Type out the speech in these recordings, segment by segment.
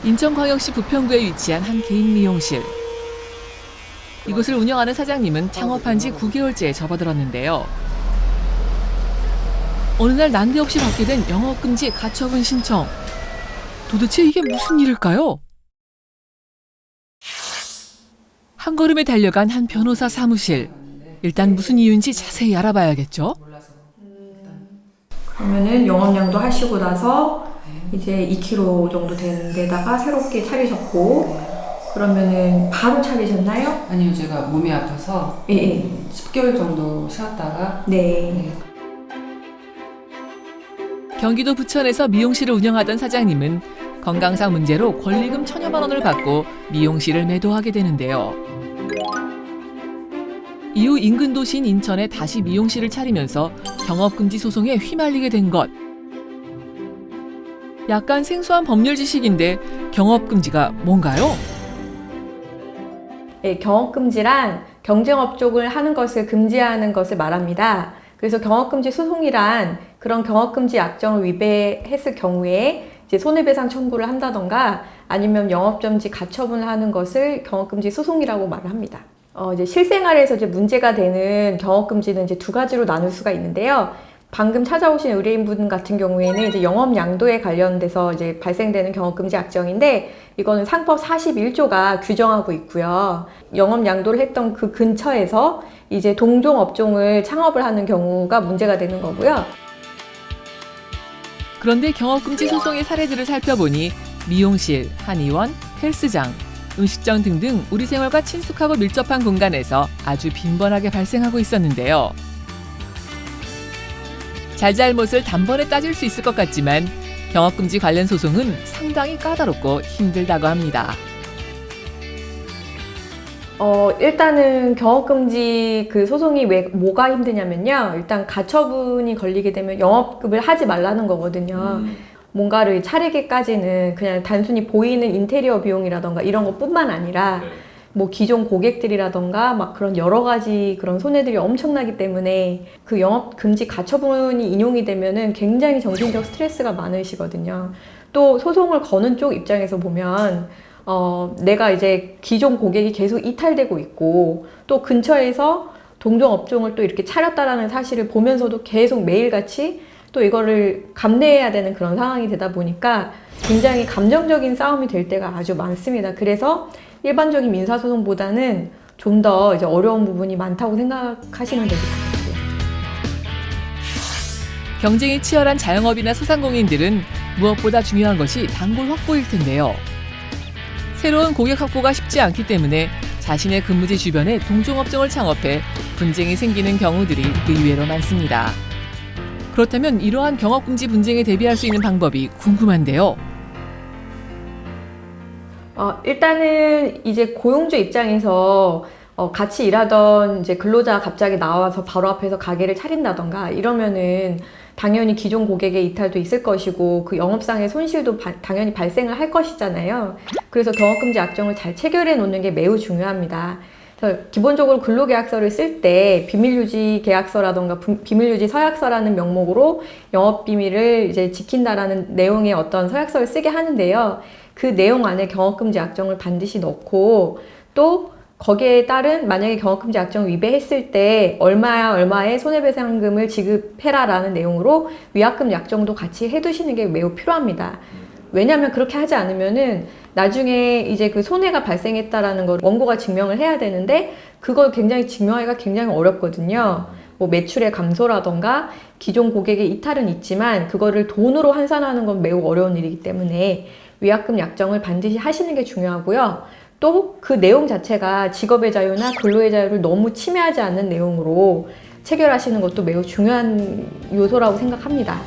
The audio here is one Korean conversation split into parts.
인천광역시 부평구에 위치한 한 개인 미용실. 이곳을 운영하는 사장님은 창업한 지 9개월째에 접어들었는데요. 어느 날 난데없이 받게 된 영업금지 가처분 신청. 도대체 이게 무슨 일일까요? 한 걸음에 달려간 한 변호사 사무실. 일단 무슨 이유인지 자세히 알아봐야겠죠? 그러면은 영업량도 하시고 나서 이제 2kg 정도 되는 데다가 새롭게 차리셨고, 그러면은 바로 차리셨나요? 아니요, 제가 몸이 아파서 예. 10개월 정도 쉬었다가 네. 경기도 부천에서 미용실을 운영하던 사장님은 건강상 문제로 권리금 1,000여만 원을 받고 미용실을 매도하게 되는데요. 이후 인근 도시인 인천에 다시 미용실을 차리면서 경업금지 소송에 휘말리게 된 것. 약간 생소한 법률 지식인데 경업금지가 뭔가요? 예, 경업금지란 경쟁업종을 하는 것을 금지하는 것을 말합니다. 그래서 경업금지 소송이란 그런 경업금지 약정을 위배했을 경우에 이제 손해배상 청구를 한다던가 아니면 영업정지 가처분을 하는 것을 경업금지 소송이라고 말을 합니다. 이제 실생활에서 이제 문제가 되는 경업금지는 이제 두 가지로 나눌 수가 있는데요. 방금 찾아오신 의뢰인분 같은 경우에는 이제 영업 양도에 관련돼서 이제 발생되는 경업금지 약정인데, 이거는 상법 41조가 규정하고 있고요. 영업 양도를 했던 그 근처에서 이제 동종 업종을 창업을 하는 경우가 문제가 되는 거고요. 그런데 경업금지 소송의 사례들을 살펴보니 미용실, 한의원, 헬스장, 음식점 등등 우리 생활과 친숙하고 밀접한 공간에서 아주 빈번하게 발생하고 있었는데요. 잘잘못을 단번에 따질 수 있을 것 같지만 경업금지 관련 소송은 상당히 까다롭고 힘들다고 합니다. 일단은 경업금지 그 소송이 뭐가 힘드냐면요. 일단 가처분이 걸리게 되면 영업을 하지 말라는 거거든요. 뭔가를 차리기까지는 그냥 단순히 보이는 인테리어 비용이라던가 이런 것뿐만 아니라 뭐 기존 고객들이라던가 막 그런 여러 가지 그런 손해들이 엄청나기 때문에 그 영업금지 가처분이 인용이 되면은 굉장히 정신적 스트레스가 많으시거든요. 또 소송을 거는 쪽 입장에서 보면 내가 이제 기존 고객이 계속 이탈되고 있고 또 근처에서 동종 업종을 또 이렇게 차렸다라는 사실을 보면서도 계속 매일같이 또 이거를 감내해야 되는 그런 상황이 되다 보니까 굉장히 감정적인 싸움이 될 때가 아주 많습니다. 그래서 일반적인 민사소송보다는 좀 더 이제 어려운 부분이 많다고 생각하시면 될 것 같아요. 경쟁이 치열한 자영업이나 소상공인들은 무엇보다 중요한 것이 단골 확보일 텐데요. 새로운 고객 확보가 쉽지 않기 때문에 자신의 근무지 주변에 동종업종을 창업해 분쟁이 생기는 경우들이 의외로 많습니다. 그렇다면 이러한 경업금지 분쟁에 대비할 수 있는 방법이 궁금한데요. 일단은 이제 고용주 입장에서 같이 일하던 이제 근로자가 갑자기 나와서 바로 앞에서 가게를 차린다던가 이러면은 당연히 기존 고객의 이탈도 있을 것이고 그 영업상의 손실도 당연히 발생을 할 것이잖아요. 그래서 경업금지 약정을 잘 체결해 놓는 게 매우 중요합니다. 그래서 기본적으로 근로계약서를 쓸 때 비밀유지 계약서라던가 비밀유지 서약서라는 명목으로 영업비밀을 이제 지킨다라는 내용의 어떤 서약서를 쓰게 하는데요. 그 내용 안에 경업금지 약정을 반드시 넣고 또 거기에 따른 만약에 경업금지 약정을 위배했을 때 얼마의 손해배상금을 지급해라라는 내용으로 위약금 약정도 같이 해두시는 게 매우 필요합니다. 왜냐하면 그렇게 하지 않으면은 나중에 이제 그 손해가 발생했다라는 걸 원고가 증명을 해야 되는데 그걸 굉장히 증명하기가 굉장히 어렵거든요. 뭐 매출의 감소라던가 기존 고객의 이탈은 있지만 그거를 돈으로 환산하는 건 매우 어려운 일이기 때문에 위약금 약정을 반드시 하시는 게 중요하고요. 또 그 내용 자체가 직업의 자유나 근로의 자유를 너무 침해하지 않는 내용으로 체결하시는 것도 매우 중요한 요소라고 생각합니다.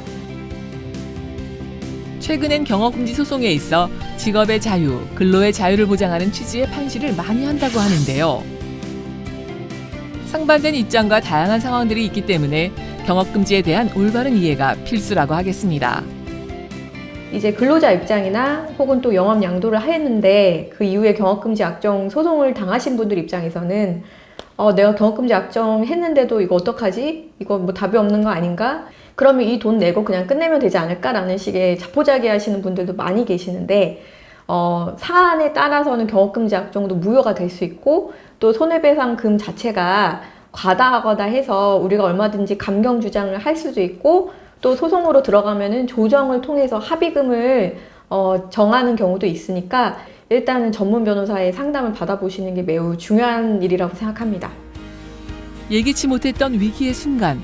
최근엔 경업금지 소송에 있어 직업의 자유, 근로의 자유를 보장하는 취지의 판시를 많이 한다고 하는데요. 상반된 입장과 다양한 상황들이 있기 때문에 경업금지에 대한 올바른 이해가 필수라고 하겠습니다. 이제 근로자 입장이나 혹은 또 영업 양도를 했는데 그 이후에 경업금지 약정 소송을 당하신 분들 입장에서는 내가 경업금지 약정 했는데도 이거 어떡하지? 이거 뭐 답이 없는 거 아닌가? 그러면 이 돈 내고 그냥 끝내면 되지 않을까라는 식의 자포자기 하시는 분들도 많이 계시는데 사안에 따라서는 경업금지약 정도 무효가 될 수 있고 또 손해배상금 자체가 과다하거나 해서 우리가 얼마든지 감경 주장을 할 수도 있고 또 소송으로 들어가면은 조정을 통해서 합의금을 정하는 경우도 있으니까 일단은 전문 변호사의 상담을 받아보시는 게 매우 중요한 일이라고 생각합니다. 예기치 못했던 위기의 순간,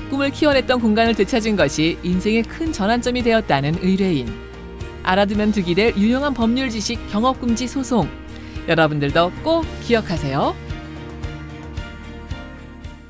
꿈을 키워냈던 공간을 되찾은 것이 인생의 큰 전환점이 되었다는 의뢰인. 알아두면 득이 될 유용한 법률 지식 경업금지 소송. 여러분들도 꼭 기억하세요.